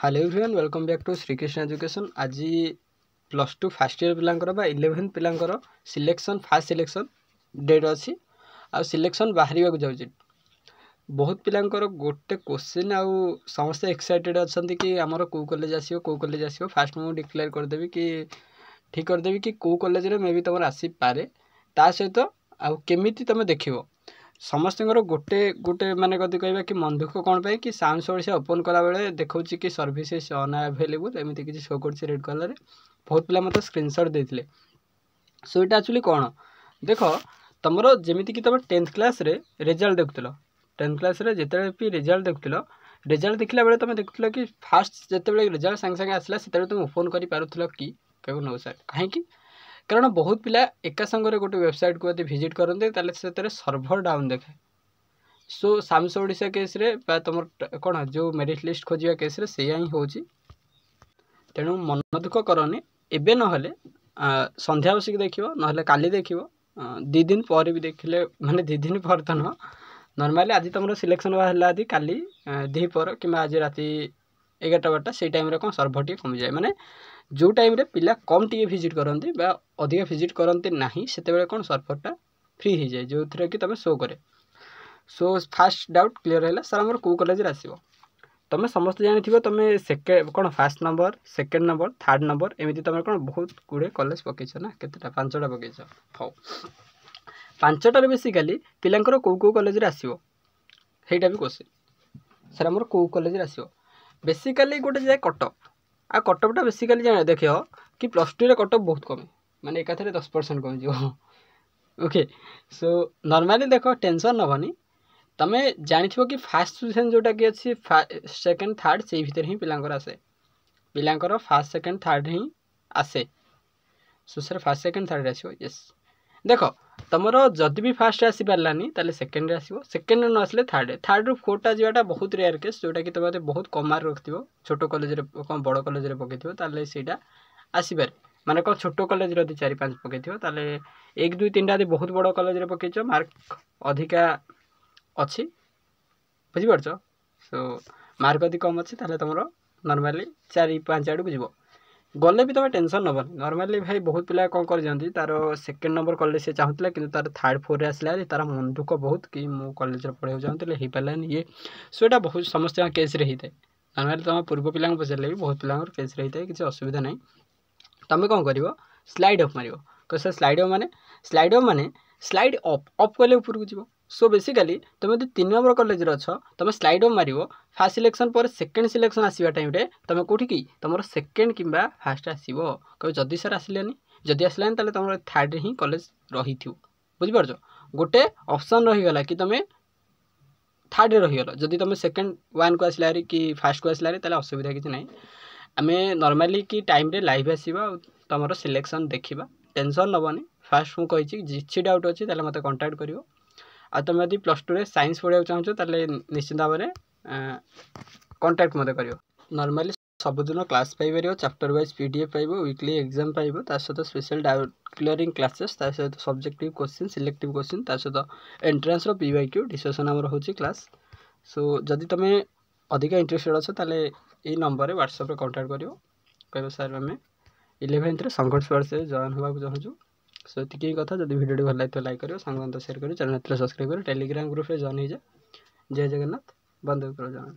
Hello everyone welcome back to Shrikrishna education. आज +2 first year पिलांकर बा 11th पिलांकर सिलेक्शन फास्ट सिलेक्शन डेट अच्छी आ सिलेक्शन बाहर जाऊँगी। बहुत पिलांकर गोटे क्वेश्चन आउ समस्ते एक्साइटेड अच्छा कि आमर कौ कॉलेज आसो कौ कॉलेज आसो फास्ट मुझे डिक्लेयर करदेवी कि ठीक करदेवी कि कौ कॉलेज रे मे भी तुम आसीपारे ता सहित आउ केमिति तुम देखियो समस्त गोटे गोटे माने कदी कहबा कि मन दुख कौन पाए कि साउंड ओडिशा ओपन कला बेले देखौ कि सर्विसेस अनअवेलेबल एमती किसी शो कर रेड कलर बहुत पिला मत स्क्रीनशॉट देते। सो ये एक्चुअली कौन देख तुम जमीती कि तुम 10th क्लास रे रिजल्ट देखुल 10th क्लास रे जिते भी रिजल्ट देखुल रिजल्ट देखला बेले तुम देखुल कि फास्ट जिते रिजल्ट सांगे सांगे आसला से तुम ओपन कर पारुल कि नो सर कहीं कारण बहुत पिला एका संगे गोटे वेबसाइट को यदि विजिट करते से सर्भर डाउन देखे। सो सामस ओडिशा केस रे तुम कौन जो मेरिट लिस्ट खोजा केस रे से ही हो तेणु मन दुख करनी एबे नहले संध्या बसिक देख ना काली देख 2 दिन पर भी देखिले माने 2 दिन पर तो न नॉर्मली आज तुम सिलेक्शन बाहर आदि काली दी पर कि आज राति 11-12 से टाइम कौन सर्भर टी कमी जाए माने जो टाइम रे पिला कम टी विजिट करती अधिक विजिट करती ना से कौन सर्भरटा फ्री हो जाए जो थी कि तुम शो करे। सो फास्ट डाउट क्लीयर है सर आम कौ कॉलेज आसो तुम समस्त जानी तुम सेकेंड कौन fast number second number third number एमती तुम कौन बहुत गुड़े कॉलेज पकईच ना केतेटा 5टा पकईच हाँ 5टार बेसिकाली पिलांकर कौ कौ कॉलेज आसो ସେଇଟା भी क्वेश्चन सर आमर कौ कॉलेज आसो बेसिकाली गोटे जाए कटअप आ कटअपटा बेसिकाली जाने देख कि +2 रे कटअप बहुत कम माने एकाथरे 10% कम जो ओके। सो नॉर्मली देख टेंशन नबनी तुम जानी कि फास्ट पोजिशन जोटा कि अच्छी सेकेंड थर्ड से भीतर ही पिलांकर आसे पिलांकर फास्ट सेकेंड थर्ड ही आसे। So sir fast second third आसो यस देख तुम जदि भी फास्ट आसी पारानी ताले सेकेंड आसो सेकेंड न आसले थर्ड थर्ड रु फोर्टा जाटा बहुत रेयर केस जोटा कि तुम बहुत कम मार्क रखिथ छोट कॉलेज कौन बड़ कॉलेज पकईथ ताले ସେଇଟା आसीपारे माने कौन छोट कॉलेज रे 4-5 पकईथ ताले 1-2-3टा यदि बहुत बड़ कॉलेज पकईच मार्क अधिका अच्छी बुझीपार। सो मार्क यदि कम अच्छी ताले तुम नॉर्मली 4-5 आड़ को जीव गले भी तुम टेंशन नबनी नॉर्मली भाई बहुत पिला कौन कर जाती तार सेकेंड नंबर कॉलेज से चाहूला कि तार थर्ड 4 आसला तार मन दुख बहुत कि मो कॉलेज पढ़ाई चाहूँगी हो पारानी ये। सो ये बहुत समस्त केस रे होता है नॉर्मली तुम पूर्व पिला पचारे भी बहुत पिला केस रे होता है किसी असुविधा ना तुम कौन कर स्लाइड अफ मार सर स्लाइड अफ माने स्लाइड अफ कले ऊपर को जीव। सो बेसिकाली तुम जो 3 नंबर कॉलेज अच्छ तुम स्लाइड अफ मार फास्ट सिलेक्शन पर सेकेंड सिलेक्शन आसवा टाइम तुम कौटी कि तुम सेकेंड कि फास्ट आसो कभी जदि सर आसलानी जदि आसलानी ताले तुम थर्ड ही कॉलेज रही बुझीपार गोटे ऑप्शन रहीगला कि तुम थर्ड रहीगल जदि तुम सेकेंड 1 को आसला कि फास्ट को आसला ताले असुविधा किसी ना आम नॉर्मली कि टाइम रे लाइव आसवा तुम सिलेक्शन देखा टेंशन नबनी फास्ट मुझे किसी डाउट अच्छी मत कांटेक्ट कर आ तुम यदि +2 रे साइंस पढ़ाई चाहो ताले निश्चित भाव में कांटेक्ट मत कर नॉर्मली सबुदिन क्लास पाइपर चैप्टर वाइज PDF पाइब वीकली एग्जाम पाइब सहित स्पेशल डाउट क्लियरिंग क्लासेस सहित सब्जेक्टिव क्वेश्चन सिलेक्टिव क्वेश्चन सहित एंट्रेंस PYQ डिस्कसन आमर हो क्लास। सो जदि तुम अधिक इंटरेस्टेड अच्छो ताले ये नंबर व्हाट्सएप कांटेक्ट कर कह सर आम 11th संघर्ष पाठ से जॉइन होगा चाहूँ। सो ये कथा जब वीडियो भल लगे लाइक करो सांग शेयर करो चैनल सब्सक्राइब करो टेलीग्राम ग्रुप में जॉइन हो जाए। जय जगन्नाथ बंदे करो जॉइन।